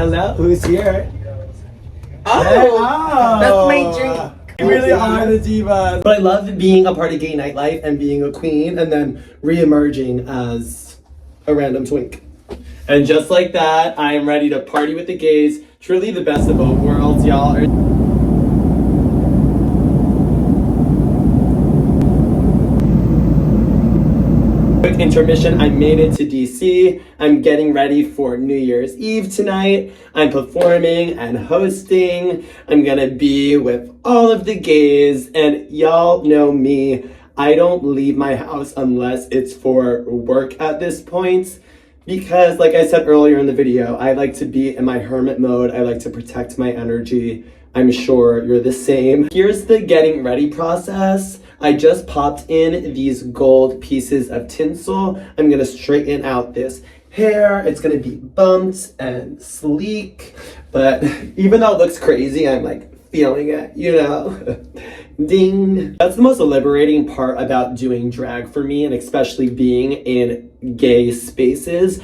Hello, who's here? Oh, hey, oh, that's my drink. You really are the diva. But I love being a part of gay nightlife and being a queen and then re-emerging as a random twink. And just like that, I am ready to party with the gays. Truly the best of both worlds, y'all. Quick intermission, I made it to DC. I'm getting ready for New Year's Eve tonight. I'm performing and hosting. I'm gonna be with all of the gays, and y'all know me. I don't leave my house unless it's for work at this point. Because like I said earlier in the video, I like to be in my hermit mode. I like to protect my energy. I'm sure you're the same. Here's the getting ready process. I just popped in these gold pieces of tinsel. I'm gonna straighten out this hair. It's gonna be bumped and sleek, but even though it looks crazy, I'm like feeling it, you know? Ding. That's the most liberating part about doing drag for me, and especially being in gay spaces.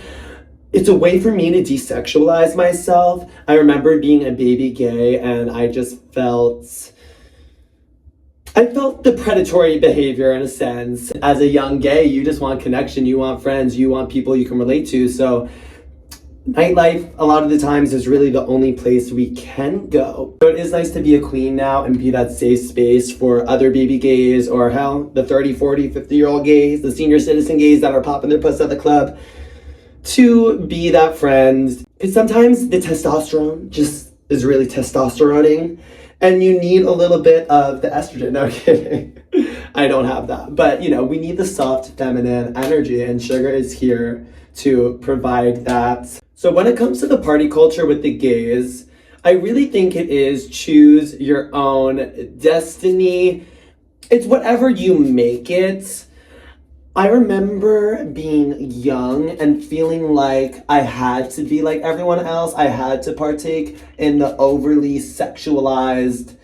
It's a way for me to desexualize myself. I remember being a baby gay and I felt the predatory behavior in a sense. As a young gay, you just want connection, you want friends, you want people you can relate to. So nightlife, a lot of the times, is really the only place we can go. So it is nice to be a queen now and be that safe space for other baby gays, or hell, the 30, 40, 50-year-old gays, the senior citizen gays that are popping their puss at the club, to be that friend. Because sometimes the testosterone just is really testosteroning, and you need a little bit of the estrogen. No kidding. I don't have that. But, you know, we need the soft feminine energy, and Sugar is here to provide that. So when it comes to the party culture with the gays, I really think it is choose your own destiny. It's whatever you make it. I remember being young and feeling like I had to be like everyone else. I had to partake in the overly sexualized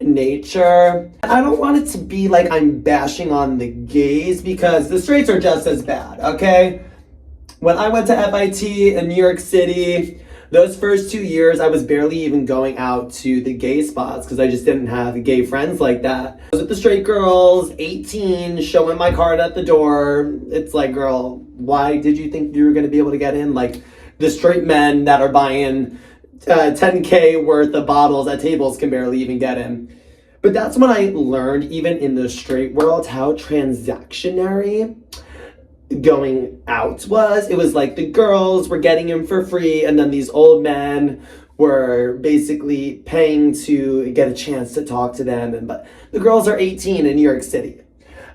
nature. I don't want it to be like I'm bashing on the gays, because the straights are just as bad, okay? When I went to FIT in New York City, those first 2 years, I was barely even going out to the gay spots because I just didn't have gay friends like that. I was with the straight girls, 18, showing my card at the door. It's like, girl, why did you think you were going to be able to get in? Like, the straight men that are buying $10K worth of bottles at tables can barely even get in. But that's when I learned, even in the straight world, how transactionary going out was. It was like the girls were getting him for free, and then these old men were basically paying to get a chance to talk to them. But the girls are 18 in New York City.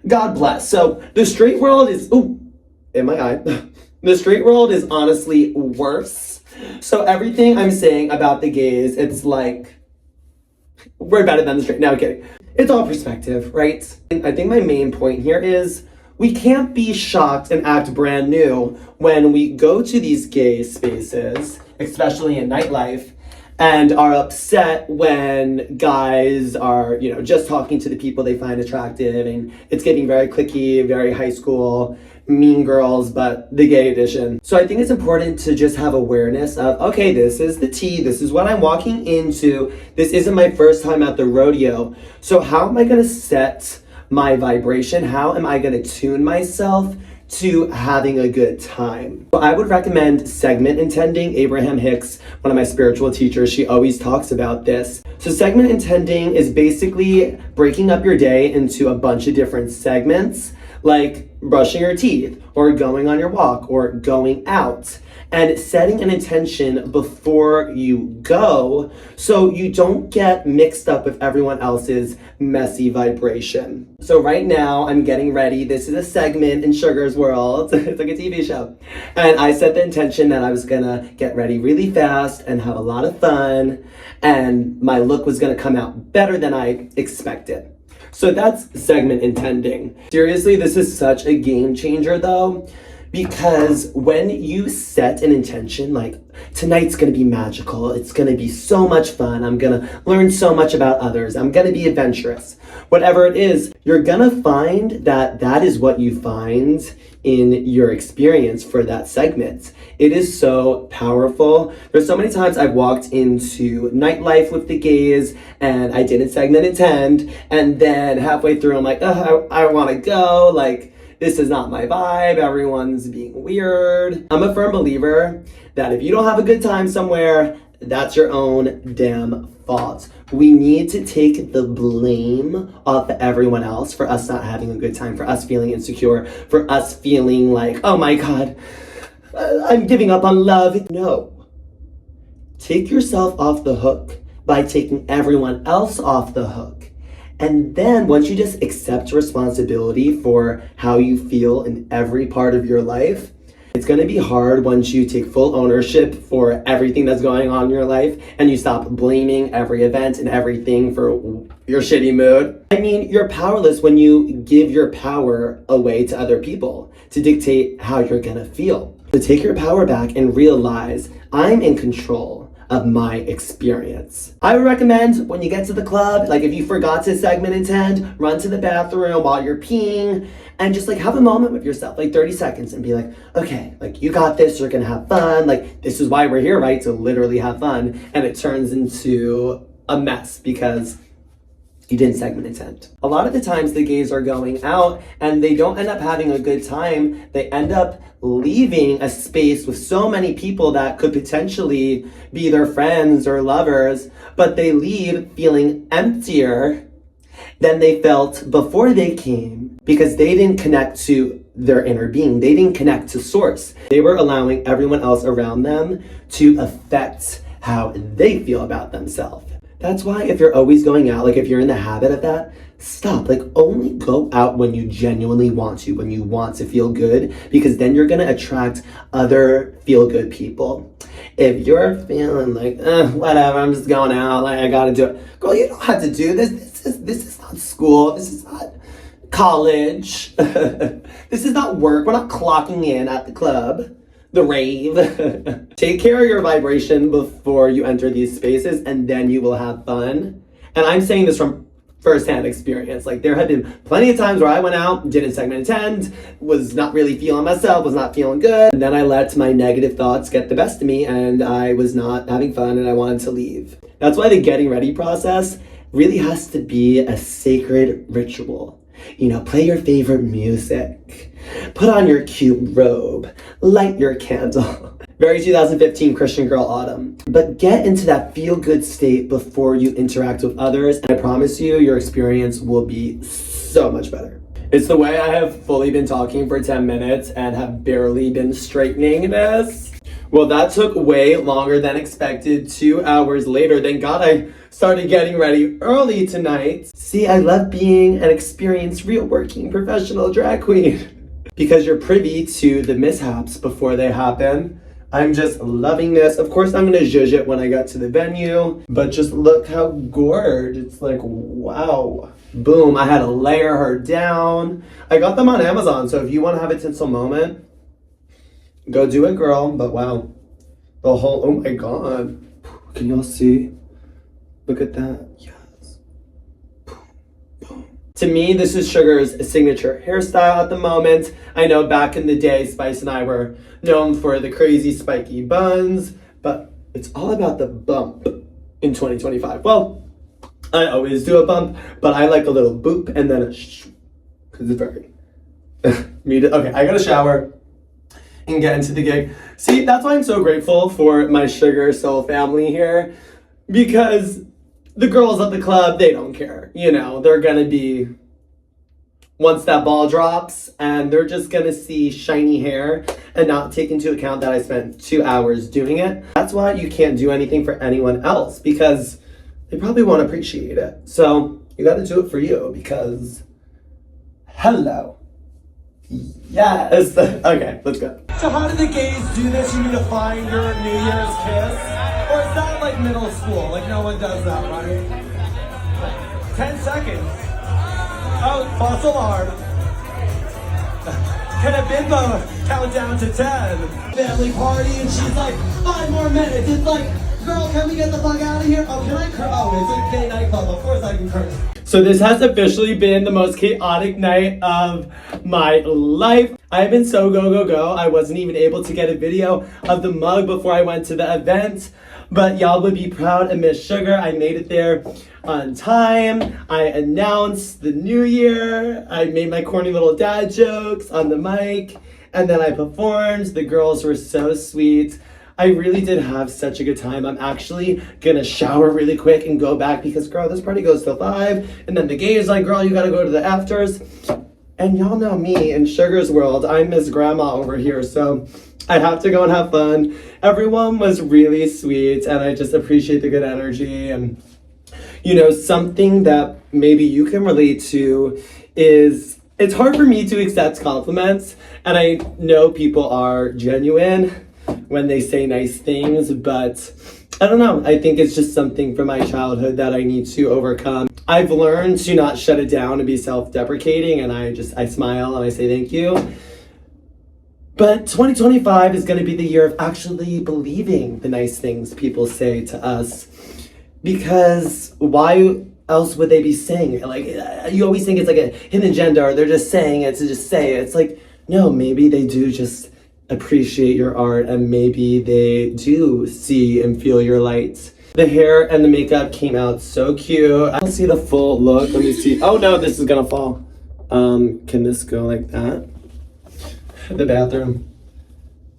God bless. So the straight world is, ooh, in my eye. The straight world is honestly worse. So everything I'm saying about the gays, it's like, we're better than the straight. No, I'm kidding. It's all perspective, right? I think my main point here is, we can't be shocked and act brand new when we go to these gay spaces, especially in nightlife, and are upset when guys are, you know, just talking to the people they find attractive, and it's getting very cliquey, very high school, mean girls, but the gay edition. So I think it's important to just have awareness of, okay, this is the tea, this is what I'm walking into, this isn't my first time at the rodeo, so how am I gonna set my vibration? How am I going to tune myself to having a good time? So I would recommend segment intending. Abraham Hicks, one of my spiritual teachers, she always talks about this. So segment intending is basically breaking up your day into a bunch of different segments, like brushing your teeth, or going on your walk, or going out, and setting an intention before you go so you don't get mixed up with everyone else's messy vibration. So right now I'm getting ready. This is a segment in Sugar's world. It's like a TV show. And I set the intention that I was gonna get ready really fast and have a lot of fun, and my look was gonna come out better than I expected. So that's segment intending. Seriously, this is such a game changer though, Because when you set an intention, like tonight's gonna be magical, it's gonna be so much fun, I'm gonna learn so much about others, I'm gonna be adventurous, whatever it is, you're gonna find that that is what you find in your experience for that segment. It is so powerful. There's so many times I've walked into nightlife with the gays and I didn't segment attend, and then halfway through I'm like, oh, I wanna go, like, this is not my vibe, everyone's being weird. I'm a firm believer that if you don't have a good time somewhere, that's your own damn fault. We need to take the blame off everyone else for us not having a good time, for us feeling insecure, for us feeling like, oh my God, I'm giving up on love. No. Take yourself off the hook by taking everyone else off the hook. And then once you just accept responsibility for how you feel in every part of your life, it's gonna be hard once you take full ownership for everything that's going on in your life and you stop blaming every event and everything for your shitty mood. I mean, you're powerless when you give your power away to other people to dictate how you're gonna feel. So take your power back and realize I'm in control of my experience. I would recommend when you get to the club, like if you forgot to segment attend, run to the bathroom while you're peeing and just like have a moment with yourself, like 30 seconds and be like, okay, like you got this, you're gonna have fun. Like this is why we're here, right? To literally have fun. And it turns into a mess because you didn't segment attend. A lot of the times the gays are going out and they don't end up having a good time. They end up leaving a space with so many people that could potentially be their friends or lovers, but they leave feeling emptier than they felt before they came because they didn't connect to their inner being. They didn't connect to source. They were allowing everyone else around them to affect how they feel about themselves. That's why if you're always going out, like if you're in the habit of that, stop. Like only go out when you genuinely want to, when you want to feel good, because then you're gonna attract other feel-good people. If you're feeling like, whatever, I'm just going out, like I gotta do it. Girl, you don't have to do this. This is not school. This is not college. This is not work. We're not clocking in at the club. The rave. Take care of your vibration before you enter these spaces and then you will have fun. And I'm saying this from firsthand experience. Like there have been plenty of times where I went out, didn't segment attend, was not really feeling myself, was not feeling good. And then I let my negative thoughts get the best of me and I was not having fun and I wanted to leave. That's why the getting ready process really has to be a sacred ritual. You know, play your favorite music, put on your cute robe, light your candle. Very 2015 Christian girl autumn. But get into that feel-good state before you interact with others, and I promise you, your experience will be so much better. It's the way I have fully been talking for 10 minutes and have barely been straightening this. Well, that took way longer than expected. 2 hours later, thank God I started getting ready early tonight. See, I love being an experienced, real working professional drag queen. Because you're privy to the mishaps before they happen. I'm just loving this. Of course, I'm gonna zhuzh it when I get to the venue, but just look how gorgeous. It's like, wow. Boom, I had to layer her down. I got them on Amazon, so if you wanna have a tinsel moment, go do it, girl. But wow, the whole, oh my God. Can y'all see? Look at that, yes. Boom. To me, this is Sugar's signature hairstyle at the moment. I know back in the day, Spice and I were known for the crazy spiky buns, but it's all about the bump in 2025. Well, I always do a bump, but I like a little boop and then a shh, because it's very, okay, I gotta shower and get into the gig. See, that's why I'm so grateful for my Sugar Soul family here, because the girls at the club, they don't care. You know, they're gonna be, once that ball drops, and they're just gonna see shiny hair and not take into account that I spent 2 hours doing it. That's why you can't do anything for anyone else, because they probably won't appreciate it. So you gotta do it for you, because hello. Yes. Okay, let's go. So how do the gays do this? You need to find your New Year's kiss? Or is that like middle school? Like no one does that, right? 10 seconds. Oh, false alarm. Can a bimbo count down to 10? Family party, and she's like, 5 more minutes. It's like, girl, can we get the fuck out of here? Oh, can I curse? Oh, it's a gay nightclub. Of course I can curse. So this has officially been the most chaotic night of my life. I've been so go. I wasn't even able to get a video of the mug before I went to the event. But y'all would be proud of Miss Sugar. I made it there on time. I announced the new year. I made my corny little dad jokes on the mic. And then I performed. The girls were so sweet. I really did have such a good time. I'm actually gonna shower really quick and go back because, girl, this party goes till 5. And then the gay is like, girl, you gotta go to the afters. And y'all know me in Sugar's world. I'm Miss Grandma over here, so I have to go and have fun. Everyone was really sweet, and I just appreciate the good energy. And, you know, something that maybe you can relate to is it's hard for me to accept compliments, and I know people are genuine when they say nice things, but I don't know. I think it's just something from my childhood that I need to overcome. I've learned to not shut it down and be self-deprecating, and I smile and I say thank you. But 2025 is going to be the year of actually believing the nice things people say to us, because why else would they be saying it? Like, you always think it's like a hidden agenda, or they're just saying it to just say it. It's like, no, maybe they do just appreciate your art, and maybe they do see and feel your light. The hair and the makeup came out so cute. I don't see the full look. Let me see. Oh no, this is gonna fall. Can this go like that? The bathroom.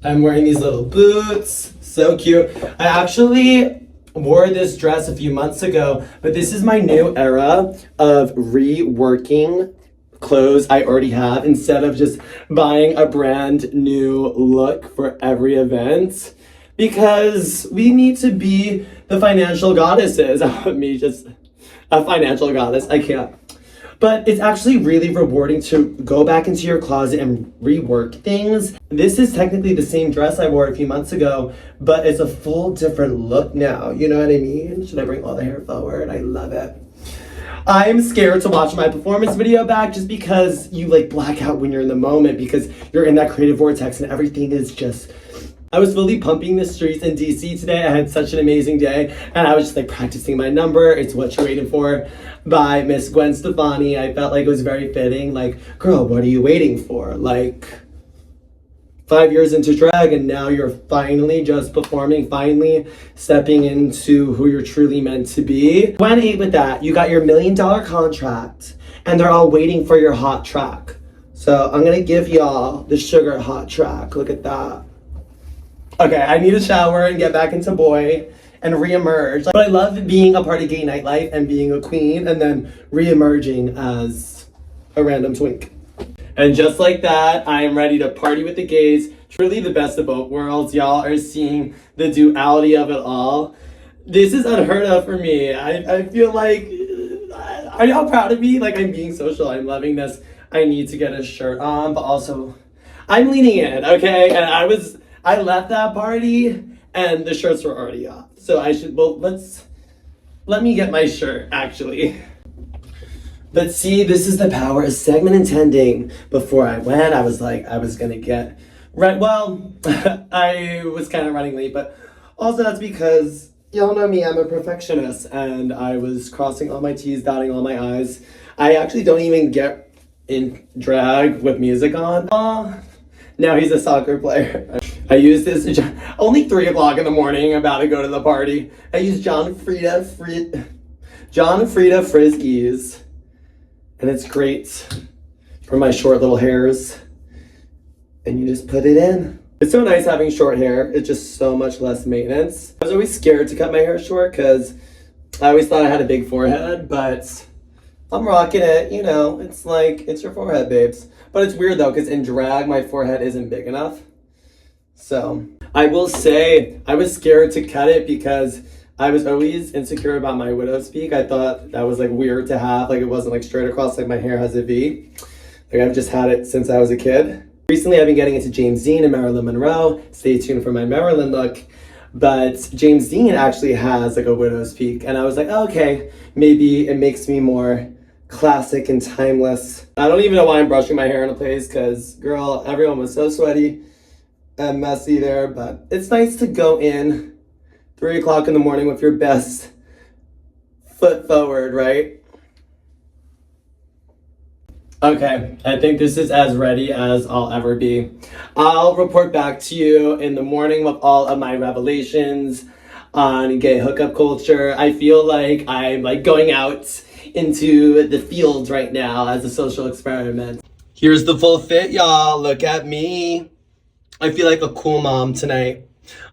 I'm wearing these little boots. So cute. I actually wore this dress a few months ago, but this is my new era of reworking clothes I already have instead of just buying a brand new look for every event, because we need to be the financial goddesses. Me, just a financial goddess. I can't. But it's actually really rewarding to go back into your closet and rework things. This is technically the same dress I wore a few months ago, but it's a full different look now. You know what I mean? Should I bring all the hair forward? I love it. I'm scared to watch my performance video back just because you like black out when you're in the moment, because you're in that creative vortex and everything is just... I was fully pumping the streets in DC today. I had such an amazing day, and I was just like practicing my number. It's What You're Waiting For by Miss Gwen Stefani. I felt like it was very fitting. Like, girl, what are you waiting for? Like, 5 years into drag, and now you're finally just performing, finally stepping into who you're truly meant to be. Gwen ate with that. You got your $1 million contract, and they're all waiting for your hot track. So I'm gonna give y'all the Sugar hot track. Look at that. Okay, I need a shower and get back into boy and reemerge. But I love being a part of gay nightlife and being a queen and then reemerging as a random twink. And just like that, I am ready to party with the gays. Truly the best of both worlds. Y'all are seeing the duality of it all. This is unheard of for me. I feel like, are y'all proud of me? Like, I'm being social, I'm loving this. I need to get a shirt on, but also I'm leaning in, okay? And I left that party and the shirts were already off. So I should, well, let me get my shirt, actually. But see, this is the power of segment intending. Before I went, I was like, I was gonna get right. Well, I was kind of running late, but also that's because y'all know me, I'm a perfectionist, and I was crossing all my T's, dotting all my I's. I actually don't even get in drag with music on. Now he's a soccer player. I used this, only 3 o'clock in the morning, about to go to the party. I used John Frieda Frisbees. And it's great for my short little hairs. And you just put it in. It's so nice having short hair. It's just so much less maintenance. I was always scared to cut my hair short because I always thought I had a big forehead, but I'm rocking it, you know. It's like, it's your forehead, babes. But it's weird though, because in drag, my forehead isn't big enough. So I will say I was scared to cut it because I was always insecure about my widow's peak. I thought that was like weird to have, like it wasn't like straight across, like my hair has a V. Like I've just had it since I was a kid. Recently I've been getting into James Dean and Marilyn Monroe. Stay tuned for my Marilyn look. But James Dean actually has like a widow's peak. And I was like, oh, okay, maybe it makes me more classic and timeless. I don't even know why I'm brushing my hair into place because, girl, everyone was so sweaty and messy there, but it's nice to go in 3 o'clock in the morning with your best foot forward, right? Okay, I think this is as ready as I'll ever be. I'll report back to you in the morning with all of my revelations on gay hookup culture. I feel like I'm like going out into the fields right now as a social experiment. Here's the full fit, y'all. Look at me. I feel like a cool mom tonight.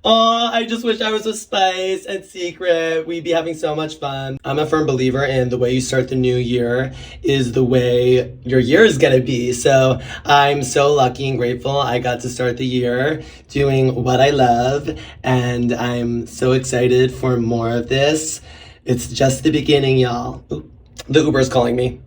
Oh, I just wish I was with Spice and Secret. We'd be having so much fun. I'm a firm believer in the way you start the new year is the way your year is gonna be. So I'm so lucky and grateful I got to start the year doing what I love. And I'm so excited for more of this. It's just the beginning, y'all. Ooh, the Uber's calling me.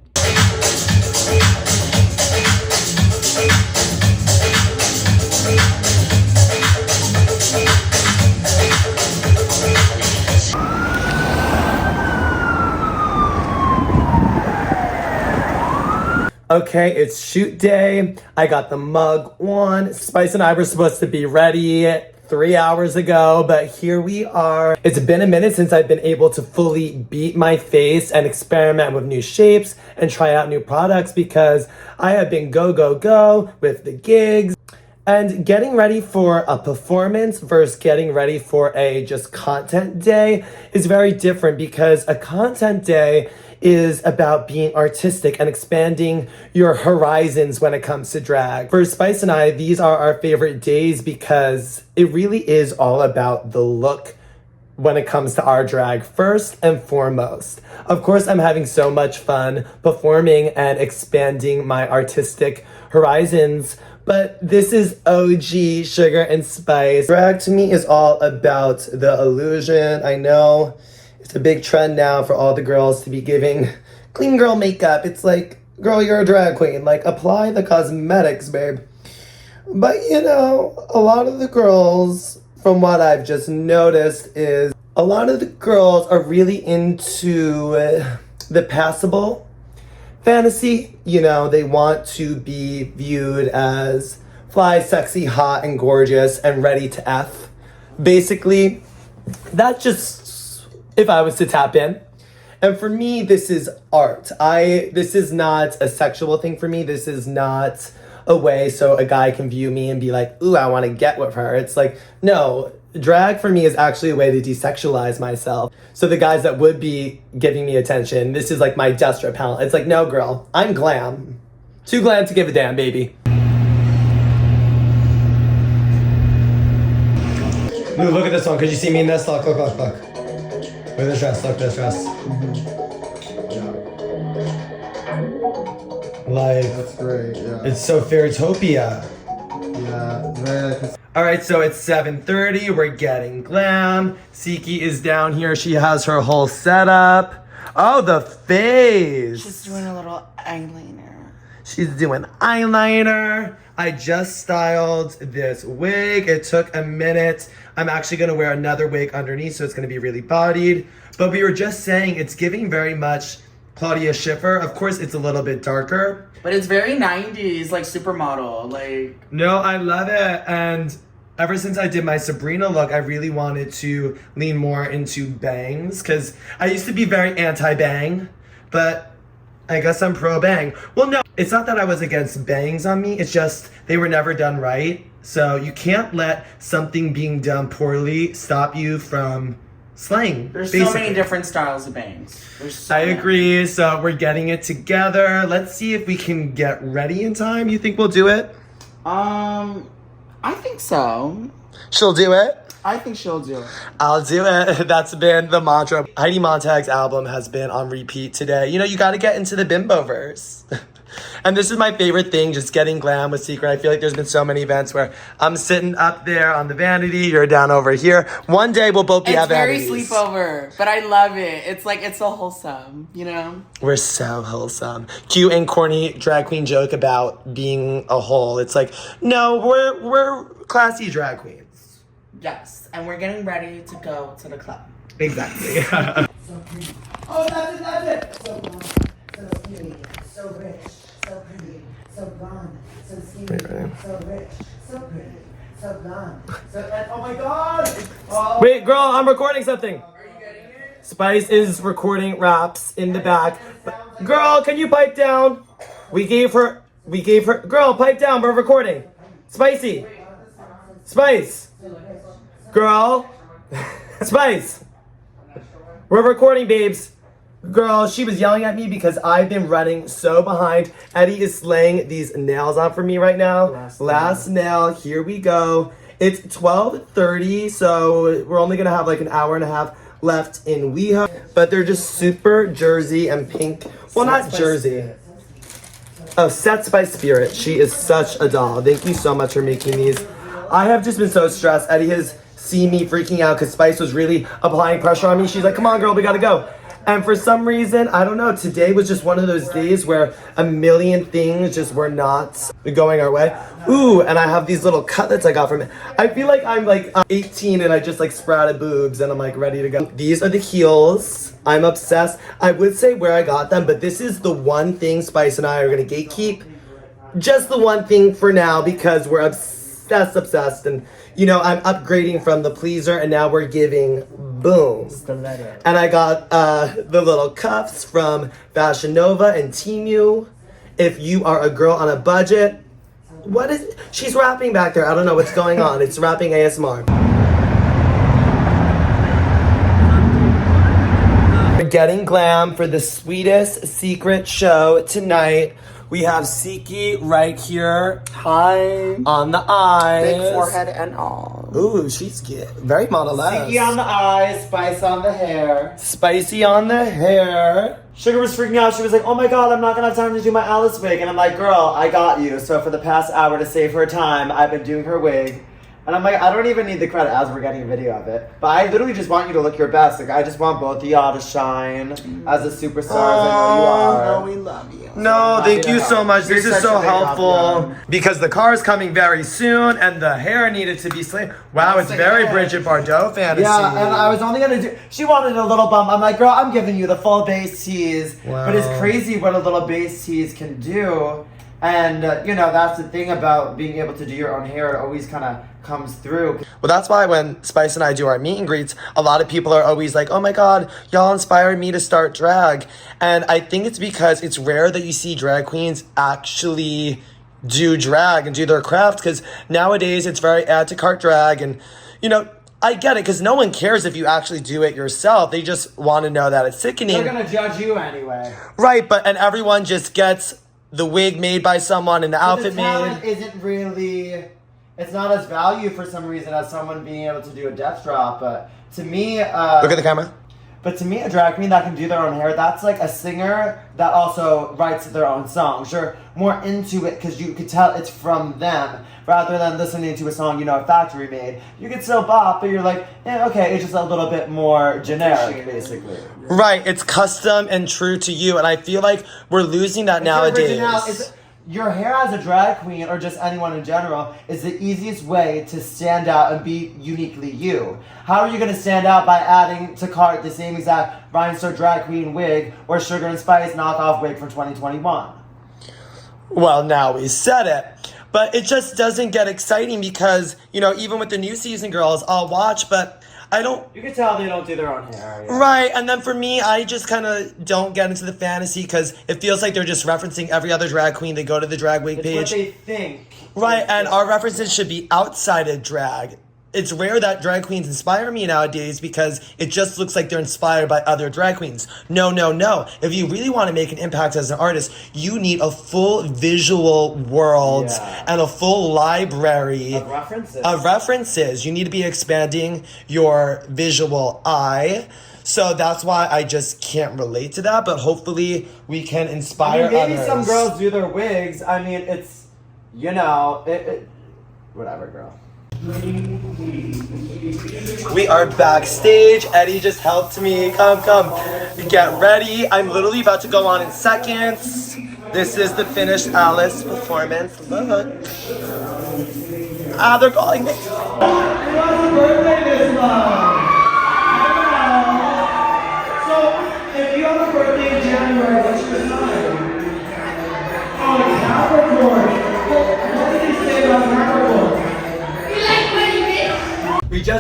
Okay, it's shoot day. I got the mug on. Spice and I were supposed to be ready 3 hours ago, but here we are. It's been a minute since I've been able to fully beat my face and experiment with new shapes and try out new products because I have been go, go, go with the gigs. And getting ready for a performance versus getting ready for a just content day is very different because a content day is about being artistic and expanding your horizons when it comes to drag. For Spice and I, these are our favorite days because it really is all about the look when it comes to our drag first and foremost. Of course, I'm having so much fun performing and expanding my artistic horizons, but this is OG Sugar and Spice. Drag to me is all about the illusion. I know it's a big trend now for all the girls to be giving clean girl makeup. It's like, girl, you're a drag queen. Like, apply the cosmetics, babe. But, you know, a lot of the girls, from what I've just noticed, is a lot of the girls are really into the passable fantasy. You know, they want to be viewed as fly, sexy, hot, and gorgeous, and ready to F. Basically, that just, if I was to tap in. And for me, this is art. This is not a sexual thing for me. This is not a way so a guy can view me and be like, ooh, I want to get with her. It's like, no, drag for me is actually a way to desexualize myself. So the guys that would be giving me attention, this is like my dust repellent. It's like, no, girl, I'm glam. Too glam to give a damn, baby. Ooh, look at this one. Could you see me in this? Look. Look at this dress, look at this dress. Like, That's great, yeah. it's so Fairytopia. Yeah, it's very Alright, so it's 7:30, we're getting glam. Siki is down here, she has her whole setup. Oh, the face! She's doing a little eyeliner. She's doing eyeliner. I just styled this wig. It took a minute. I'm actually gonna wear another wig underneath, so it's gonna be really bodied. But we were just saying it's giving very much Claudia Schiffer. Of course, it's a little bit darker. But it's very 90s, like supermodel. Like, No, I love it. And ever since I did my Sabrina look, I really wanted to lean more into bangs because I used to be very anti-bang, but I guess I'm pro-bang. Well, no, it's not that I was against bangs on me. It's just they were never done right. So you can't let something being done poorly stop you from slaying. there's basically. so many different styles of bangs. There's so I many. agree. So we're getting it together. Let's see if we can get ready in time. You think we'll do it? I think so. She'll do it. I think she'll do it. I'll do it. That's been the mantra. Heidi Montag's album has been on repeat today. You know, you got to get into the bimbo verse. And this is my favorite thing, just getting glam with Secret. I feel like there's been so many events where I'm sitting up there on the vanity, you're down over here. One day we'll both be at It's very vanities. sleepover, but I love it. It's like, it's so wholesome, you know? We're so wholesome. Cute and corny drag queen joke about being a hole. It's like, no, we're classy drag queens. Yes, and we're getting ready to go to the club. Exactly. Oh, that's it. skinny, so rich, so pretty, so blonde, so skinny, so rich, so pretty, so blonde, so oh my god! Oh. Wait, girl, I'm recording something. Spice is recording raps in the back. Girl, can you pipe down? We gave her, girl, pipe down, we're recording. Spicy. Spice. Girl. Spice. We're recording, babes. Girl, she was yelling at me because I've been running so behind. Eddie is slaying these nails on for me right now. Last nail, here we go. It's 12:30, so we're only gonna have like an hour and a half left in WeHo. But they're just super jersey and pink. Well, not jersey. Oh, Sets by Spirit. She is such a doll. Thank you so much for making these. I have just been so stressed. Eddie has seen me freaking out because Spice was really applying pressure on me. She's like, come on, girl, we gotta go. And for some reason, I don't know, today was just one of those days where a million things just were not going our way. Ooh, and I have these little cutlets I got from it. I feel like I'm like 18 and I just like sprouted boobs and I'm like ready to go. These are the heels. I'm obsessed. I would say where I got them, but this is the one thing Spice and I are gonna gatekeep. Just the one thing for now because we're obsessed. And you know, I'm upgrading from the pleaser and now we're giving boom. And I got the little cuffs from Fashion Nova and Temu. If you are a girl on a budget, what is, she's rapping back there. I don't know what's going on. It's rapping ASMR. We're getting glam for the sweetest secret show tonight. We have Siki right here. Hi. On the eyes. Big forehead and all. Ooh, she's cute. Very model-esque. Siki on the eyes, spice on the hair. Spicy on the hair. Sugar was freaking out. She was like, oh my god, I'm not gonna have time to do my Alice wig. And I'm like, girl, I got you. So for the past hour to save her time, I've been doing her wig. And I'm like, I don't even need the credit as we're getting a video of it. But I literally just want you to look your best. Like, I just want both of y'all to shine as the superstars I know you are. No, we love you. No, thank you so much. This You're is such so a big helpful. help, Because the car is coming very soon and the hair needed to be slayed. Wow, it's very Bridget Bardot fantasy. Yeah, and I was only gonna do. She wanted a little bump. I'm like, girl, I'm giving you the full base tease. Wow. But it's crazy what a little base tease can do. And you know, that's the thing about being able to do your own hair. It always kind of comes through. Well, that's why when Spice and I do our meet and greets, a lot of people are always like, oh my god, y'all inspired me to start drag. And I think it's because it's rare that you see drag queens actually do drag and do their craft, because nowadays it's very add to cart drag. And, you know, I get it, because no one cares if you actually do it yourself. They just want to know that it's sickening. They're gonna judge you anyway. Right, and everyone just gets the wig made by someone and the outfit the talent made. isn't really. It's not as valued for some reason as someone being able to do a death drop. But to me, Look at the camera. But to me, a drag queen that can do their own hair, that's like a singer that also writes their own songs. You're more into it because you could tell it's from them rather than listening to a song, you know, a factory made. You could still bop, but you're like, yeah, okay, it's just a little bit more generic, basically. Right, it's custom and true to you, and I feel like we're losing that nowadays. Your hair as a drag queen, or just anyone in general, is the easiest way to stand out and be uniquely you. How are you going to stand out by adding to cart the same exact Rhinestone drag queen wig or Sugar and Spice knockoff wig from 2021? Well, now we said it. But it just doesn't get exciting because, you know, even with the new season girls, I'll watch, but I don't... You can tell they don't do their own hair. Yeah. Right, and then for me, I just kind of don't get into the fantasy because it feels like they're just referencing every other drag queen. They go to the drag wig It's page. what they think. Right, and our references should be outside of drag. It's rare that drag queens inspire me nowadays because it just looks like they're inspired by other drag queens. No. If you really want to make an impact as an artist, you need a full visual world and a full library of references. You need to be expanding your visual eye. So that's why I just can't relate to that, but hopefully we can inspire maybe others. some girls do their wigs. I mean, it's, you know, whatever, girl. We are backstage. Eddie just helped me. Come. Get ready. I'm literally about to go on in seconds. This is the finished Alice performance. Look. They're calling me. It was a birthday this month. So, if you have a birthday in January, what's your sign?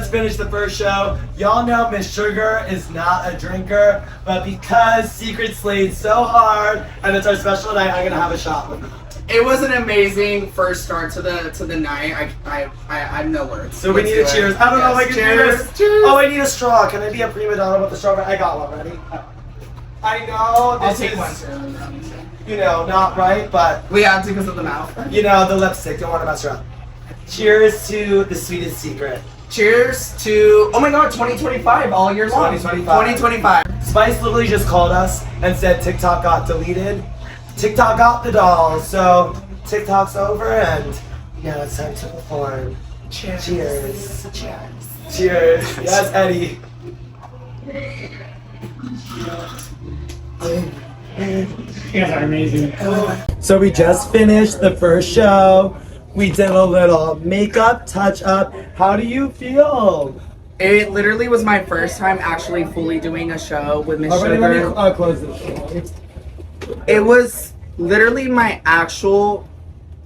just finished the first show. Y'all know Miss Sugar is not a drinker, but because Secret slayed so hard and it's our special night, I'm gonna have a shot with her. It was an amazing first start to the night. I have no words. So we need a cheers. I don't know if I can do this. Cheers. Oh, I need a straw. Can I be a prima donna with the straw? I got one ready. I know I'll this take is, one too. you know, not right, but We have to because of the mouth. you know, the lipstick. Don't want to mess around. Cheers to the sweetest secret. Cheers to, oh my god, 2025 all year long. 2025. 2025. Spice literally just called us and said TikTok got deleted. TikTok got the dolls, so TikTok's over and now it's time to perform. Cheers. Cheers. Cheers. Cheers. Yes, Eddie. You guys are amazing. So we just finished the first show. We did a little makeup touch up. How do you feel? It literally was my first time actually fully doing a show with Miss Alrighty, Sugar. let me close this. It was literally my actual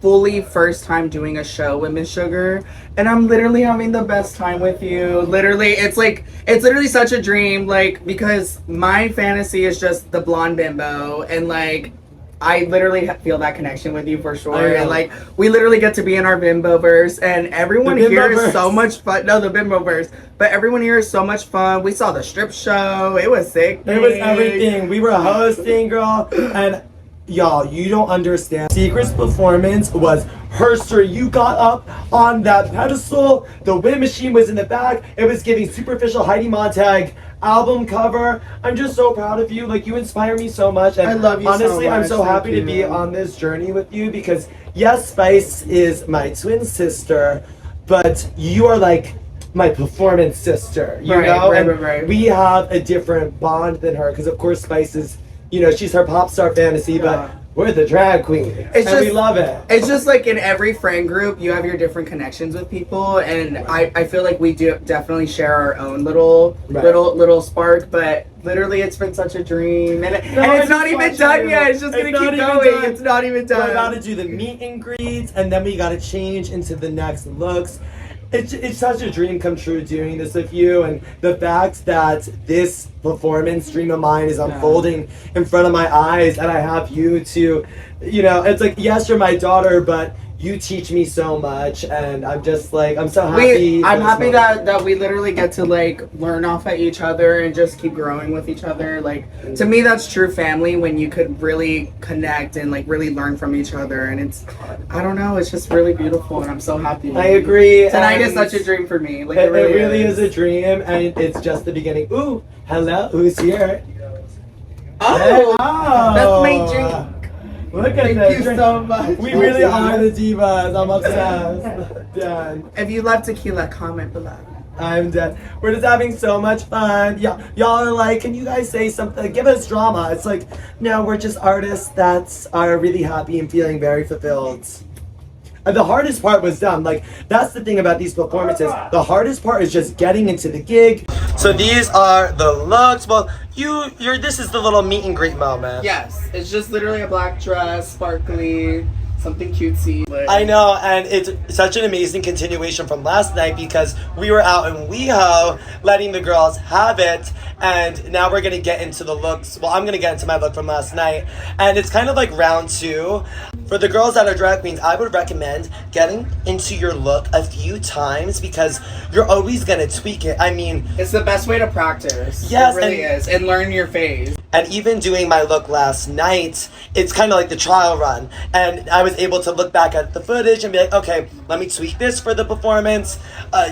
fully first time doing a show with Miss Sugar, and I'm literally having the best time with you. Literally, it's literally such a dream, like, because my fantasy is just the blonde bimbo, and like I literally feel that connection with you for sure. And like we literally get to be in our bimbo verse, and everyone here is so much fun. No, the bimbo verse, but everyone here is so much fun. We saw the strip show. It was sick. It was everything. We were hosting, girl, and y'all, you don't understand. Secret's performance was herstory. You got up on that pedestal. The wind machine was in the back. It was giving superficial Heidi Montag album cover. I'm just so proud of you. Like, you inspire me so much. And I love you so honestly, I'm much. so Thank happy to you. be on this journey with you because, yes, Spice is my twin sister, but you are like my performance sister, you know? Right. We have a different bond than her because, of course, Spice is, you know, she's her pop star fantasy, but we're the drag queen. We love it. It's just like in every friend group, you have your different connections with people, and I feel like we do definitely share our own little spark. But literally, it's been such a dream, and it's not even done yet. It's just gonna keep going. It's not even done. We're about to do the meet and greets, and then we got to change into the next looks. It's such a dream come true doing this with you, and the fact that this performance dream of mine is unfolding in front of my eyes, and I have you to, you know, it's like, yes, you're my daughter, but you teach me so much, and I'm just like, I'm so happy. I'm happy that we literally get to like learn off at each other and just keep growing with each other. Like, to me, that's true family, when you could really connect and like really learn from each other. And it's, I don't know, it's just really beautiful, and I'm so happy. I agree. Tonight is such a dream for me. Like, It really is a dream, and it's just the beginning. Ooh, hello, who's here? Oh, Hello. that's my drink. Look at Thank this. you so much. We really are the divas. I'm obsessed. Done. If you love tequila, comment below. I'm dead. We're just having so much fun. Y'all are like, can you guys say something? Give us drama. It's like, no, we're just artists that are really happy and feeling very fulfilled. And the hardest part was done. Like, that's the thing about these performances. The hardest part is just getting into the gig. So these are the looks. Well, this is the little meet and greet moment. Yes, it's just literally a black dress, sparkly, something cutesy. But I know, and it's such an amazing continuation from last night because we were out in WeHo letting the girls have it, and now we're gonna get into the looks. Well, I'm gonna get into my look from last night, and it's kind of like round two. For the girls that are drag queens, I would recommend getting into your look a few times because you're always gonna tweak it. I mean, it's the best way to practice. Yes, it really is, and learn your phase. and even doing my look last night, it's kind of like the trial run. And I was able to look back at the footage and be like, okay, let me tweak this for the performance.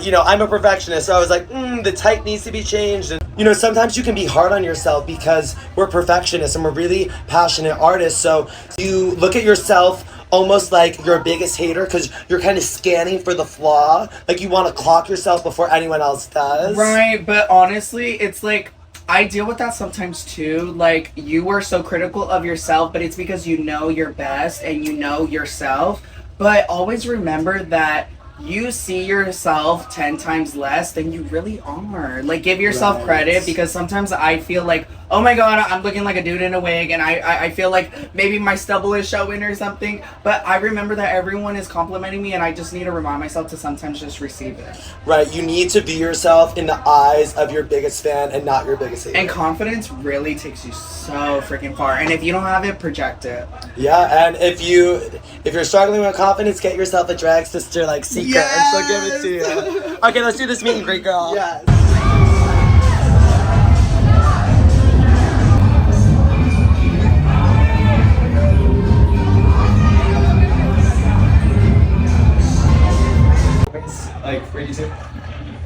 You know, I'm a perfectionist, so I was like, the type needs to be changed. And, you know, sometimes you can be hard on yourself because we're perfectionists and we're really passionate artists. So you look at yourself almost like your biggest hater because you're kind of scanning for the flaw. Like, you want to clock yourself before anyone else does. Right, but honestly, it's like, I deal with that sometimes too. Like, you are so critical of yourself, but it's because you know you're best and you know yourself. But always remember that you see yourself 10 times less than you really are. Like, give yourself credit, because sometimes I feel like, oh my god, I'm looking like a dude in a wig, and I feel like maybe my stubble is showing or something. But I remember that everyone is complimenting me, and I just need to remind myself to sometimes just receive it. Right, you need to be yourself in the eyes of your biggest fan and not your biggest hater. And confidence really takes you so freaking far. And if you don't have it, project it. Yeah, and if you're struggling with confidence, get yourself a drag sister like Secret, and she'll give it to you. Okay, let's do this meet and greet, girl. Yes. Like, ready to?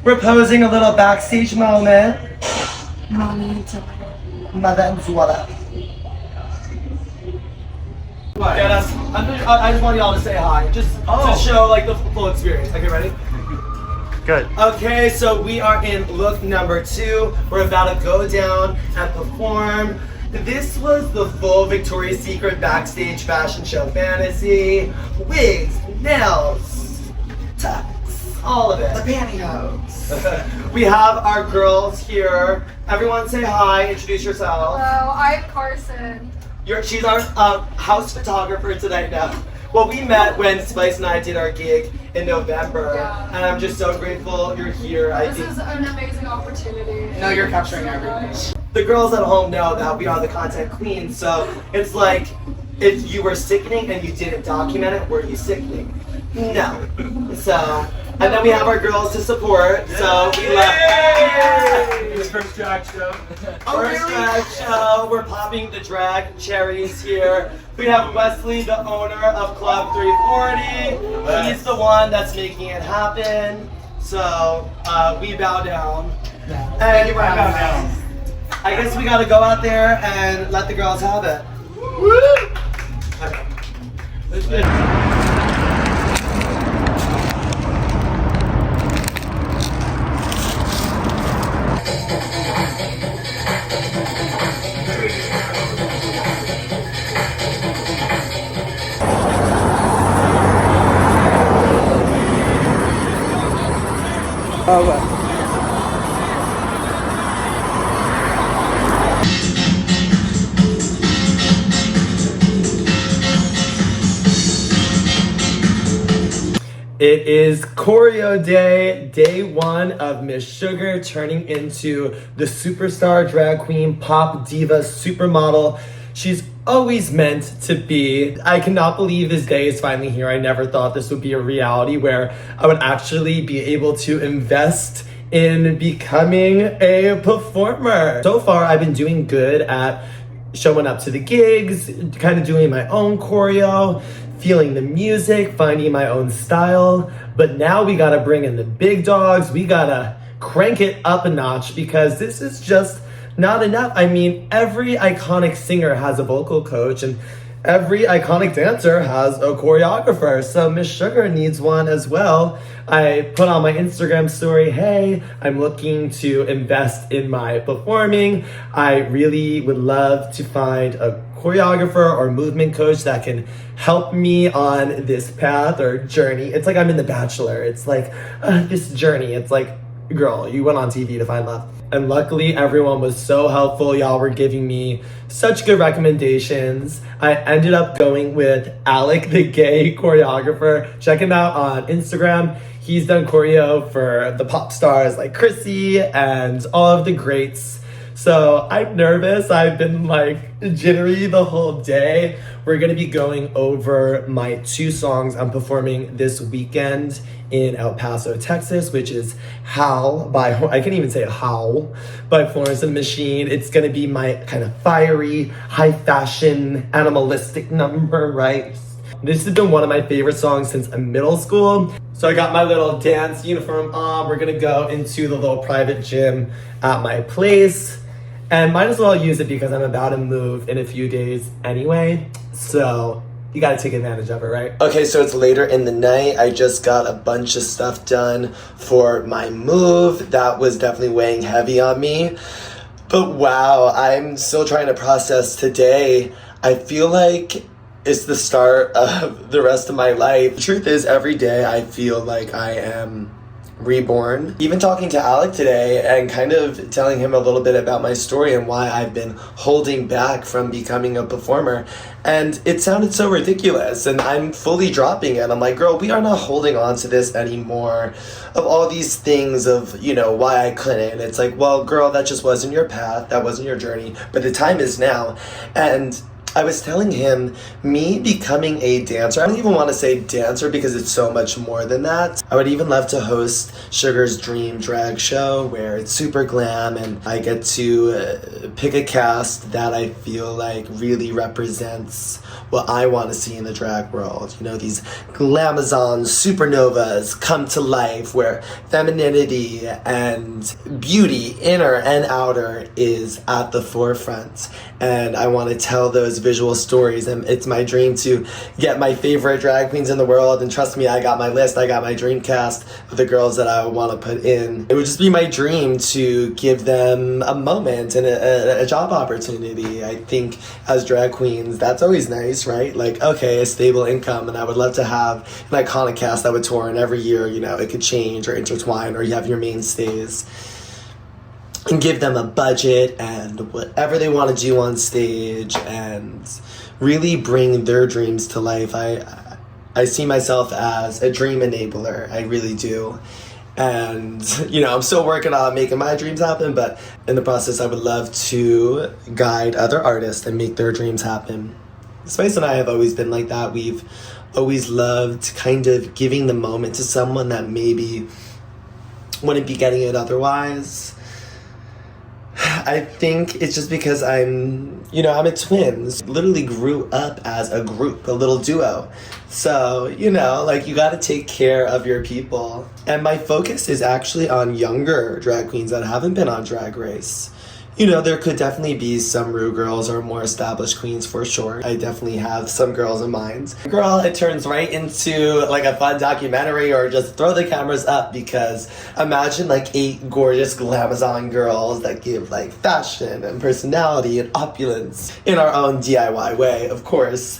We're posing a little backstage moment. Mother and Zuala. I just want y'all to say hi, just to show like the full experience. Okay, ready? Good. Okay, so we are in look number 2. We're about to go down and perform. This was the full Victoria's Secret backstage fashion show fantasy. Wigs, nails, tucks, all of it. The pantyhose. We have our girls here. Everyone say hi, introduce yourself. Hello, I'm Carson. She's our house photographer tonight now. Well, we met when Spice and I did our gig in November, Yeah. and I'm just so grateful you're here. This is an amazing opportunity. No, you're capturing everything. The girls at home know that we are the content queens, so it's like if you were sickening and you didn't document it, were you sickening? No. So, and then we have our girls to support, so we love. His first drag show. First drag show, we're popping the drag cherries here. We have Wesley, the owner of Club 340. He's the one that's making it happen. So we bow down. And bow down. I guess we gotta go out there and let the girls have it. Okay. Let's do it. It is choreo day, day 1 of Miss Sugar turning into the superstar drag queen, pop diva, supermodel she's always meant to be. I cannot believe this day is finally here. I never thought this would be a reality where I would actually be able to invest in becoming a performer. So far, I've been doing good at showing up to the gigs, kind of doing my own choreo, feeling the music, finding my own style. But now we gotta bring in the big dogs. We gotta crank it up a notch because this is just not enough. I mean, every iconic singer has a vocal coach and every iconic dancer has a choreographer. So Miss Sugar needs one as well. I put on my Instagram story, hey, I'm looking to invest in my performing. I really would love to find a choreographer or movement coach that can help me on this path or journey. It's like I'm in The Bachelor. It's like this journey. It's like, girl, you went on TV to find love. And luckily, everyone was so helpful. Y'all were giving me such good recommendations. I ended up going with Alec, the gay choreographer. Check him out on Instagram. He's done choreo for the pop stars like Chrissy and all of the greats. So I'm nervous. I've been like jittery the whole day. We're gonna be going over my 2 songs I'm performing this weekend in El Paso, Texas, which is Howl by, I can't even say Howl, by Florence and the Machine. It's gonna be my kind of fiery, high fashion, animalistic number, right? This has been one of my favorite songs since middle school. So I got my little dance uniform on. We're gonna go into the little private gym at my place. And might as well use it because I'm about to move in a few days anyway. So you gotta take advantage of it, right? Okay, so it's later in the night. I just got a bunch of stuff done for my move. That was definitely weighing heavy on me. But wow, I'm still trying to process today. I feel like it's the start of the rest of my life. The truth is, every day I feel like I am reborn. Even talking to Alec today and kind of telling him a little bit about my story and why I've been holding back from becoming a performer. And it sounded so ridiculous, and I'm fully dropping it. I'm like, girl, we are not holding on to this anymore, of all these things of, you know, why I couldn't. It's like, well, girl, that just wasn't your path, that wasn't your journey, but the time is now. And I was telling him, me becoming a dancer, I don't even want to say dancer because it's so much more than that. I would even love to host Sugar's Dream Drag Show where it's super glam and I get to pick a cast that I feel like really represents what I want to see in the drag world. You know, these glamazon supernovas come to life where femininity and beauty, inner and outer, is at the forefront. And I want to tell those visual stories, and it's my dream to get my favorite drag queens in the world, and trust me, I got my list, I got my dream cast of the girls that I want to put in. It would just be my dream to give them a moment and a job opportunity. I think as drag queens, that's always nice, right? Like, okay, a stable income, and I would love to have an iconic cast that would tour, and every year, you know, it could change or intertwine, or you have your mainstays. And give them a budget and whatever they want to do on stage and really bring their dreams to life. I see myself as a dream enabler. I really do. And, you know, I'm still working on making my dreams happen, but in the process, I would love to guide other artists and make their dreams happen. Spice and I have always been like that. We've always loved kind of giving the moment to someone that maybe wouldn't be getting it otherwise. I think it's just because I'm a twin. Literally grew up as a group, a little duo. So, you know, like, you gotta take care of your people. And my focus is actually on younger drag queens that haven't been on Drag Race. You know, there could definitely be some Rue girls or more established queens for sure. I definitely have some girls in mind. Girl, it turns right into like a fun documentary, or just throw the cameras up, because imagine like 8 gorgeous glamazon girls that give like fashion and personality and opulence in our own DIY way, of course.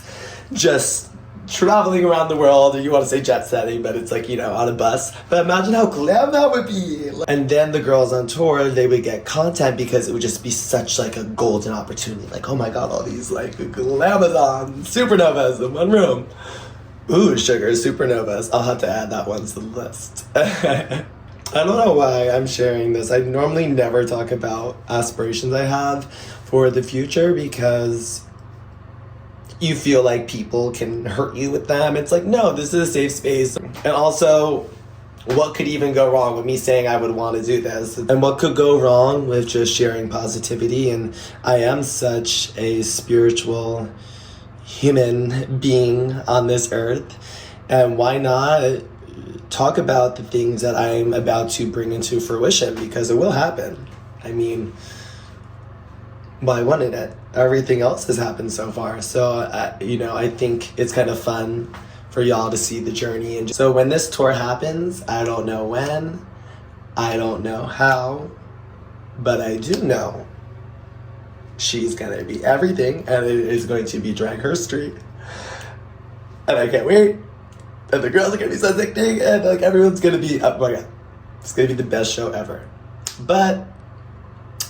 Just traveling around the world, or you want to say jet setting, but it's like, you know, on a bus. But imagine how glam that would be. And then the girls on tour, they would get content because it would just be such like a golden opportunity. Like, oh my god, all these like glamazon supernovas in one room. Ooh, Sugar, supernovas. I'll have to add that one to the list. I don't know why I'm sharing this. I normally never talk about aspirations I have for the future, because you feel like people can hurt you with them. It's like, no, this is a safe space. And also, what could even go wrong with me saying I would want to do this? And what could go wrong with just sharing positivity? And I am such a spiritual human being on this earth. And why not talk about the things that I'm about to bring into fruition? Because it will happen. I mean, why wouldn't it? Everything else has happened so far. So, you know, I think it's kind of fun for y'all to see the journey. And so when this tour happens, I don't know when, I don't know how, but I do know she's gonna be everything, and it is going to be Drag Her Street. And I can't wait. And the girls are gonna be so sickening, and like everyone's gonna be, oh my god, it's gonna be the best show ever. But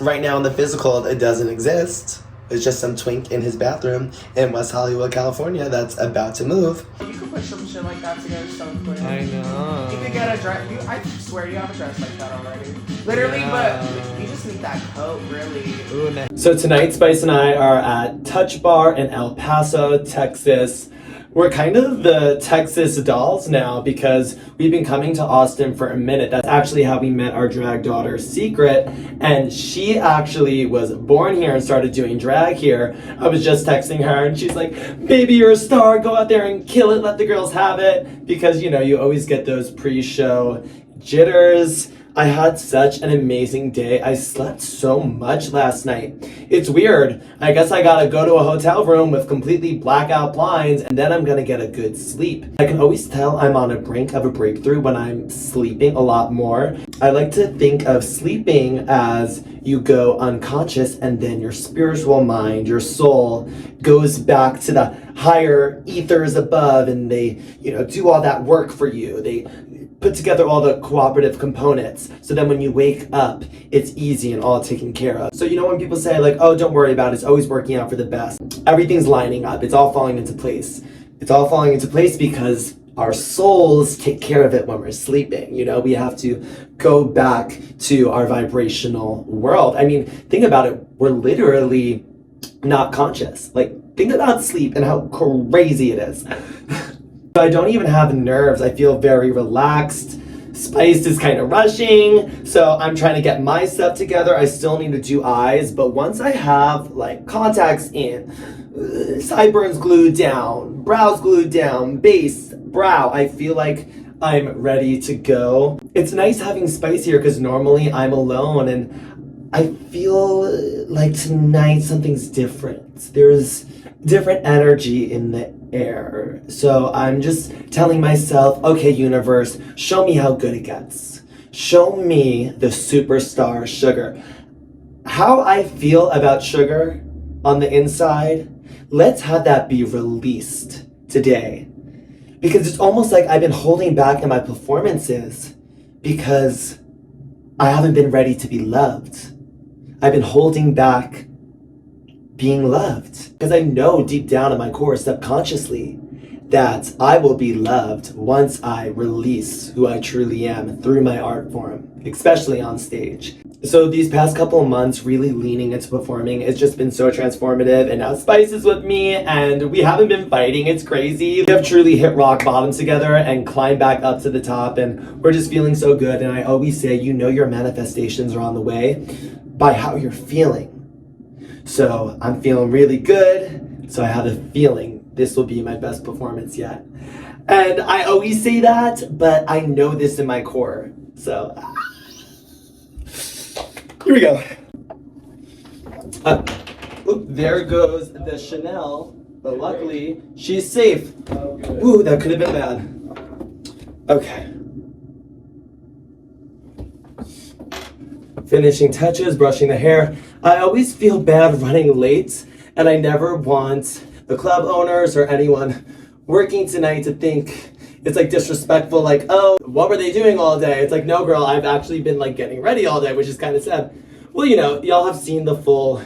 right now in the physical, it doesn't exist. It's just some twink in his bathroom in West Hollywood, California that's about to move. You could put some shit like that together so quick. I know. You could get a dress. I swear you have a dress like that already. Literally, Yeah. but you just need that coat, really. Ooh, so tonight, Spice and I are at Touch Bar in El Paso, Texas. We're kind of the Texas dolls now because we've been coming to Austin for a minute. That's actually how we met our drag daughter, Secret. And she actually was born here and started doing drag here. I was just texting her and she's like, baby, you're a star. Go out there and kill it. Let the girls have it. Because, you know, you always get those pre-show jitters. I had such an amazing day. I slept so much last night. It's weird. I guess I gotta go to a hotel room with completely blackout blinds and then I'm gonna get a good sleep. I can always tell I'm on a brink of a breakthrough when I'm sleeping a lot more. I like to think of sleeping as you go unconscious and then your spiritual mind, your soul, goes back to the higher ethers above and they, you know, do all that work for you. They put together all the cooperative components. So then when you wake up, it's easy and all taken care of. So you know when people say like, oh, don't worry about it, it's always working out for the best. Everything's lining up. It's all falling into place. It's all falling into place because our souls take care of it when we're sleeping. You know, we have to go back to our vibrational world. I mean, think about it. We're literally not conscious. Like, think about sleep and how crazy it is. I don't even have nerves. I feel very relaxed. Spice is kind of rushing, so I'm trying to get my stuff together. I still need to do eyes, but once I have like contacts in, sideburns glued down, brows glued down, base, brow, I feel like I'm ready to go. It's nice having Spice here because normally I'm alone, and I feel like tonight something's different. There's different energy in the air. So I'm just telling myself, okay, universe, show me how good it gets. Show me the superstar Sugar. How I feel about Sugar on the inside, let's have that be released today. Because it's almost like I've been holding back in my performances because I haven't been ready to be loved. I've been holding back being loved because I know deep down in my core subconsciously that I will be loved once I release who I truly am through my art form, especially on stage. So these past couple of months really leaning into performing, it's just been so transformative, and now Spice is with me and we haven't been fighting. It's crazy. We have truly hit rock bottom together and climbed back up to the top, and we're just feeling so good. And I always say, you know, your manifestations are on the way by how you're feeling. So I'm feeling really good. So I have a feeling this will be my best performance yet. And I always say that, but I know this in my core. So here we go. There goes the Chanel, but luckily she's safe. Ooh, that could have been bad. Okay. Finishing touches, brushing the hair. I always feel bad running late, and I never want the club owners or anyone working tonight to think it's like disrespectful, like, oh, what were they doing all day? It's like, no, girl, I've actually been like getting ready all day, which is kind of sad. Well, you know, y'all have seen the full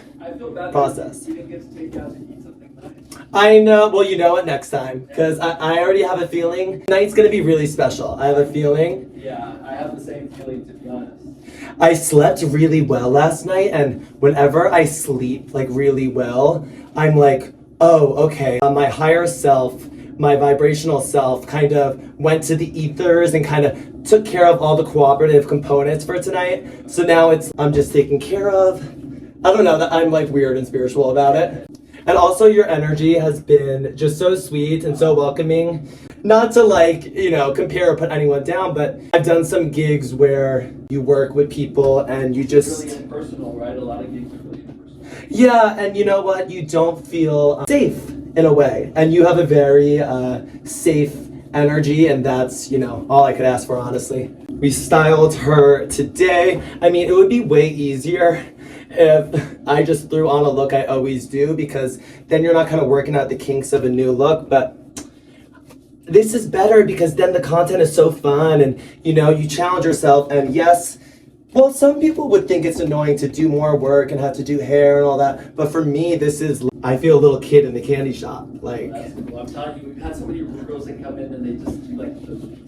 process. You didn't get to take out to eat something nice. I know. Well, you know what, next time, because I already have a feeling tonight's gonna be really special. I have a feeling. Yeah, I have the same feeling, to be honest. I slept really well last night, and whenever I sleep like really well, I'm like, oh, okay, my higher self, my vibrational self kind of went to the ethers and kind of took care of all the cooperative components for tonight. So now I'm just taken care of. I don't know, that I'm like weird and spiritual about it. And also your energy has been just so sweet and so welcoming. Not to like, you know, compare or put anyone down, but I've done some gigs where you work with people and you just... Really impersonal, right? A lot of gigs are really impersonal. Yeah, and you know what? You don't feel safe in a way. And you have a very safe energy, and that's, you know, all I could ask for, honestly. We styled her today. I mean, it would be way easier if I just threw on a look I always do, because then you're not kind of working out the kinks of a new look, but this is better because then the content is so fun and, you know, you challenge yourself. And yes, well, some people would think it's annoying to do more work and have to do hair and all that, but for me, this is, I feel a little kid in the candy shop. Like, That's cool. I'm telling you, we've had so many girls that come in and they just do like the piece.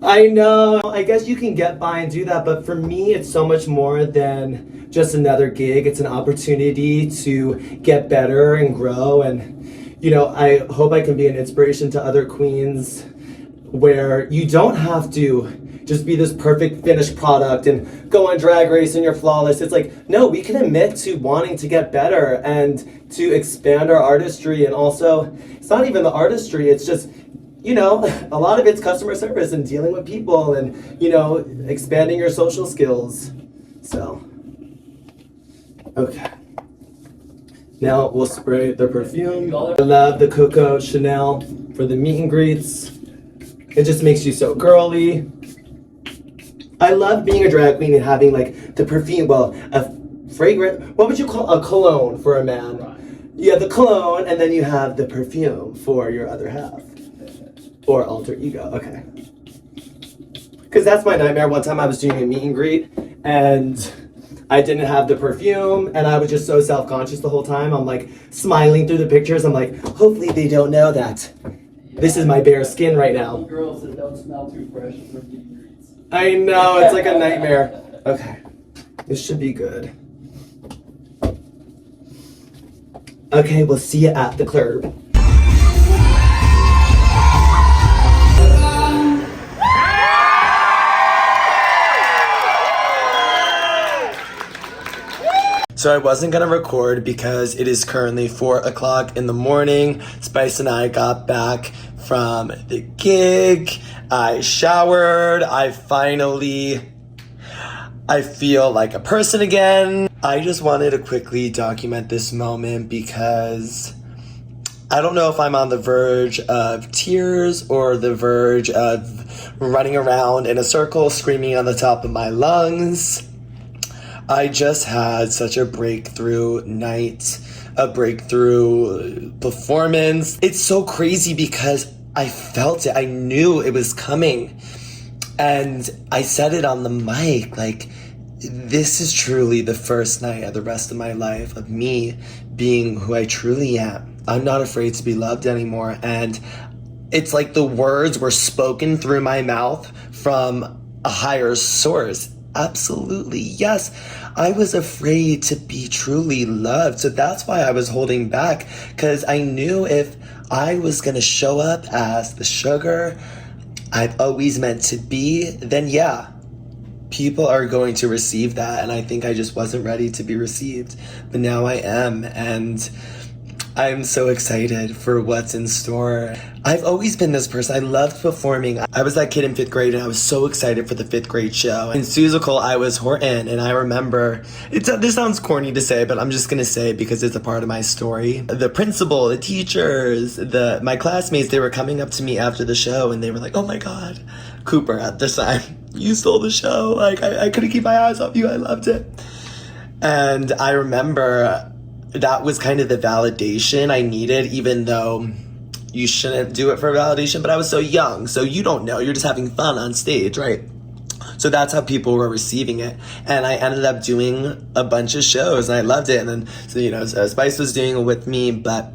I know, I guess you can get by and do that, but for me, it's so much more than just another gig. It's an opportunity to get better and grow, and you know, I hope I can be an inspiration to other queens where you don't have to just be this perfect finished product and go on Drag Race and you're flawless. It's like, no, we can admit to wanting to get better and to expand our artistry. And also, it's not even the artistry, it's just, you know, a lot of it's customer service and dealing with people and, you know, expanding your social skills. So, okay. Now we'll spray the perfume. I love the Coco Chanel for the meet and greets. It just makes you so girly. I love being a drag queen and having like the perfume, well, a fragrant, what would you call a cologne for a man? Right. You have the cologne and then you have the perfume for your other half. Or alter ego, okay. Because that's my nightmare. One time I was doing a meet and greet and I didn't have the perfume and I was just so self-conscious the whole time. I'm like smiling through the pictures. I'm like, hopefully they don't know that this is my bare skin right now. Girls that don't smell too fresh from meet and greets. I know, it's like a nightmare. Okay, this should be good. Okay, we'll see you at the club. So I wasn't gonna record because it is currently 4 o'clock in the morning. Spice and I got back from the gig. I showered. I feel like a person again. I just wanted to quickly document this moment because I don't know if I'm on the verge of tears or the verge of running around in a circle screaming on the top of my lungs. I just had such a breakthrough night, a breakthrough performance. It's so crazy because I felt it. I knew it was coming. And I said it on the mic, like, this is truly the first night of the rest of my life of me being who I truly am. I'm not afraid to be loved anymore. And it's like the words were spoken through my mouth from a higher source. Absolutely, yes. I was afraid to be truly loved. So that's why I was holding back, because I knew if I was going to show up as the sugar I've always meant to be, then yeah, people are going to receive that. And I think I just wasn't ready to be received. But now I am. And I'm so excited for what's in store. I've always been this person. I loved performing. I was that kid in 5th grade and I was so excited for the 5th grade show. In Susical, I was Horton, and I remember, this sounds corny to say, but I'm just gonna say it because it's a part of my story. The principal, the teachers, my classmates, they were coming up to me after the show and they were like, oh my God, Cooper at this time, you stole the show. Like, I couldn't keep my eyes off you. I loved it. And I remember that was kind of the validation I needed, even though you shouldn't do it for validation, but I was so young, so you don't know, you're just having fun on stage, right? So that's how people were receiving it. And I ended up doing a bunch of shows and I loved it. And then, so Spice was doing it with me, but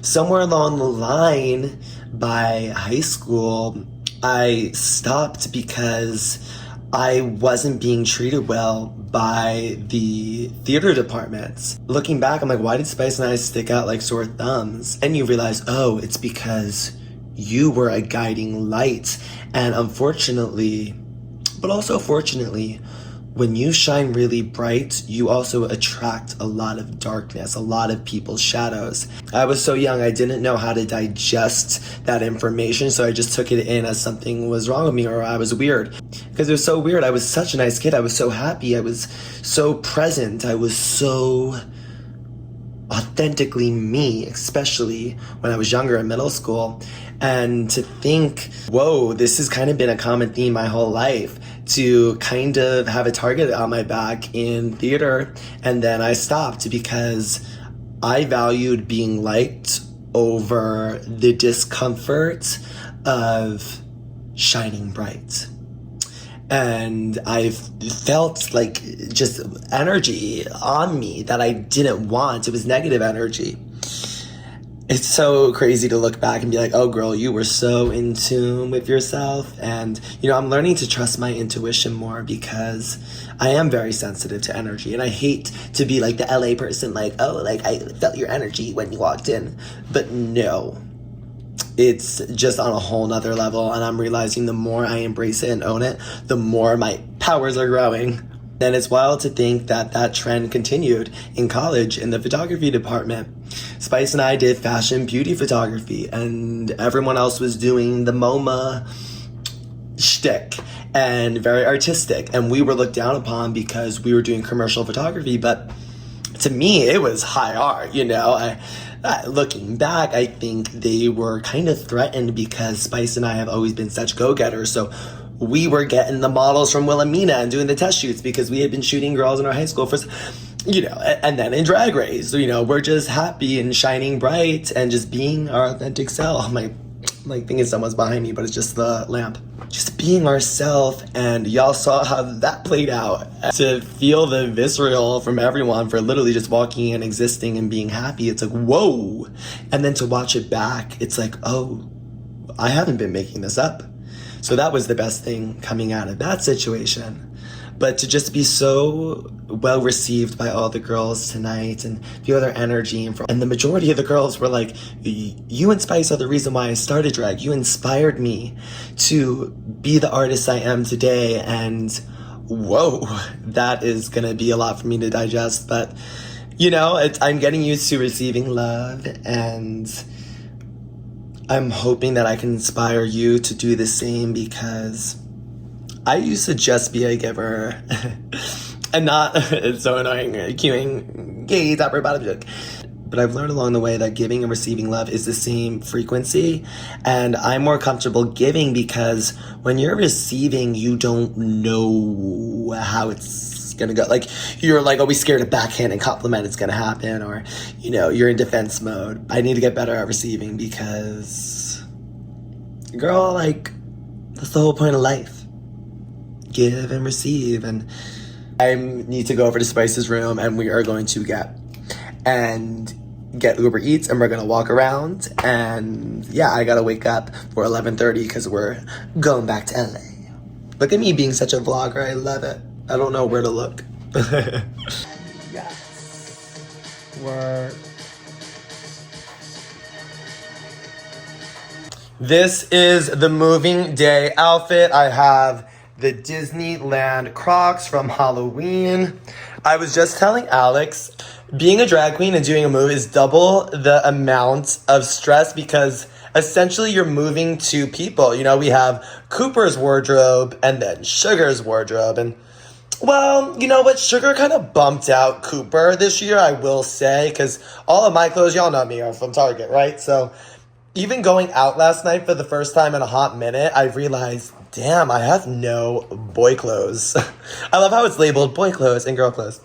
somewhere along the line by high school, I stopped because I wasn't being treated well by the theater departments. Looking back, I'm like, why did Spice and I stick out like sore thumbs? And you realize, oh, it's because you were a guiding light. And unfortunately, but also fortunately, when you shine really bright, you also attract a lot of darkness, a lot of people's shadows. I was so young, I didn't know how to digest that information, so I just took it in as something was wrong with me or I was weird. Because it was so weird. I was such a nice kid. I was so happy. I was so present. I was so authentically me, especially when I was younger in middle school. And to think, whoa, this has kind of been a common theme my whole life, to kind of have a target on my back in theater. And then I stopped because I valued being liked over the discomfort of shining bright. And I felt like just energy on me that I didn't want. It was negative energy. It's so crazy to look back and be like, oh girl, you were so in tune with yourself. And, I'm learning to trust my intuition more because I am very sensitive to energy. And I hate to be like the LA person, like, oh, like I felt your energy when you walked in. But no, it's just on a whole nother level. And I'm realizing the more I embrace it and own it, the more my powers are growing. And it's wild to think that that trend continued in college in the photography department. Spice and I did fashion beauty photography and everyone else was doing the MoMA shtick and very artistic. And we were looked down upon because we were doing commercial photography. But to me, it was high art, looking back, I think they were kind of threatened because Spice and I have always been such go-getters. So we were getting the models from Wilhelmina and doing the test shoots because we had been shooting girls in our high school for, and then in Drag Race, we're just happy and shining bright and just being our authentic self. like thinking someone's behind me, but it's just the lamp. Just being ourselves, and y'all saw how that played out. To feel the visceral from everyone for literally just walking and existing and being happy, it's like, whoa. And then to watch it back, it's like, oh, I haven't been making this up. So that was the best thing coming out of that situation. But to just be so well received by all the girls tonight and feel their energy. And the majority of the girls were like, you and Spice are the reason why I started drag. You inspired me to be the artist I am today. And whoa, that is going to be a lot for me to digest. But, you know, I'm getting used to receiving love, and I'm hoping that I can inspire you to do the same, because I used to just be a giver and not, it's so annoying, cueing gay, upper bottom joke. But I've learned along the way that giving and receiving love is the same frequency. And I'm more comfortable giving, because when you're receiving, you don't know how it's gonna go. Like, you're like always scared a backhanded compliment is gonna happen, or, you know, you're in defense mode. I need to get better at receiving, because, girl, like, that's the whole point of life. Give and receive. And I need to go over to Spice's room, and we are going to get Uber Eats, and we're gonna walk around. And yeah, I gotta wake up for 11:30 because we're going back to LA. Look at me being such a vlogger. I love it. I don't know where to look. Yes. Work. This is the moving day outfit. I have the Disneyland Crocs from Halloween. I was just telling Alex, being a drag queen and doing a move is double the amount of stress, because essentially you're moving to people. You know, we have Cooper's wardrobe and then Sugar's wardrobe. And, well, you know what? Sugar kind of bumped out Cooper this year, I will say, because all of my clothes, y'all know me, are from Target, right? So even going out last night for the first time in a hot minute, I realized, damn, I have no boy clothes. I love how it's labeled boy clothes and girl clothes.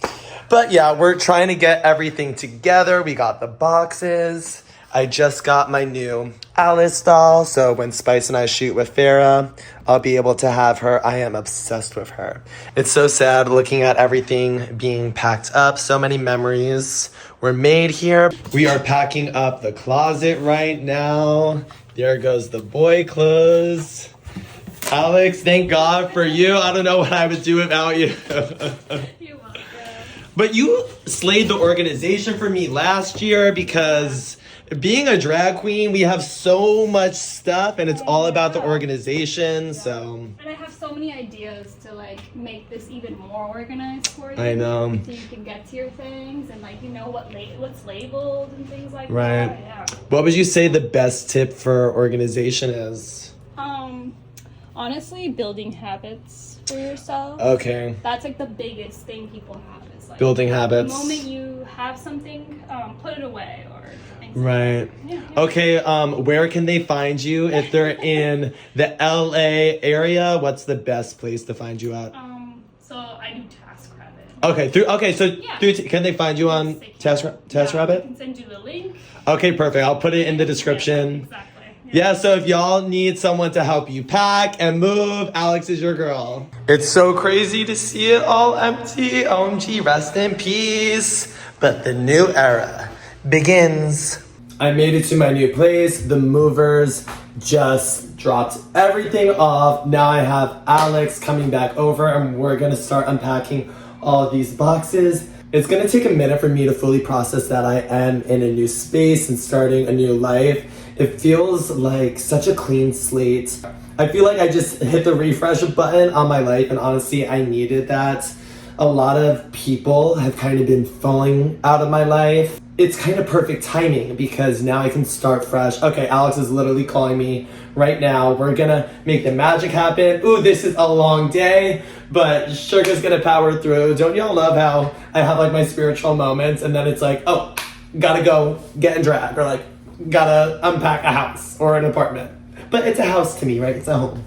But yeah, we're trying to get everything together. We got the boxes. I just got my new Alice doll, so when Spice and I shoot with Farrah, I'll be able to have her. I am obsessed with her. It's so sad looking at everything being packed up. So many memories were made here. We are packing up the closet right now. There goes the boy clothes. Alex, thank God for you. I don't know what I would do without you. You're welcome. But you slayed the organization for me last year, because being a drag queen, we have so much stuff, and it's all about the organization, so. And I have so many ideas to like make this even more organized for you. I know. So you can get to your things and like, you know what's labeled and things like Right. that. Yeah. What would you say the best tip for organization is? Honestly, building habits for yourself. Okay. That's like the biggest thing people have, is like Building habits. The moment you have something, put it away or things like Right. that. Yeah. Okay, where can they find you if they're in the LA area? What's the best place to find you at? So I do TaskRabbit. Okay, can they find you on TaskRabbit? I can send you the link. Okay, perfect. I'll put it in the description. Exactly. Yeah, so if y'all need someone to help you pack and move, Alex is your girl. It's so crazy to see it all empty. OMG, rest in peace. But the new era begins. I made it to my new place. The movers just dropped everything off. Now I have Alex coming back over, and we're gonna start unpacking all of these boxes. It's gonna take a minute for me to fully process that I am in a new space and starting a new life. It feels like such a clean slate. I feel like I just hit the refresh button on my life, and honestly, I needed that. A lot of people have kind of been falling out of my life. It's kind of perfect timing, because now I can start fresh. Okay, Alex is literally calling me right now. We're gonna make the magic happen. Ooh, this is a long day, but Sugar's gonna power through. Don't y'all love how I have like my spiritual moments, and then it's like, oh, gotta go get in drag, or like, gotta unpack a house or an apartment. But it's a house to me, right? It's a home.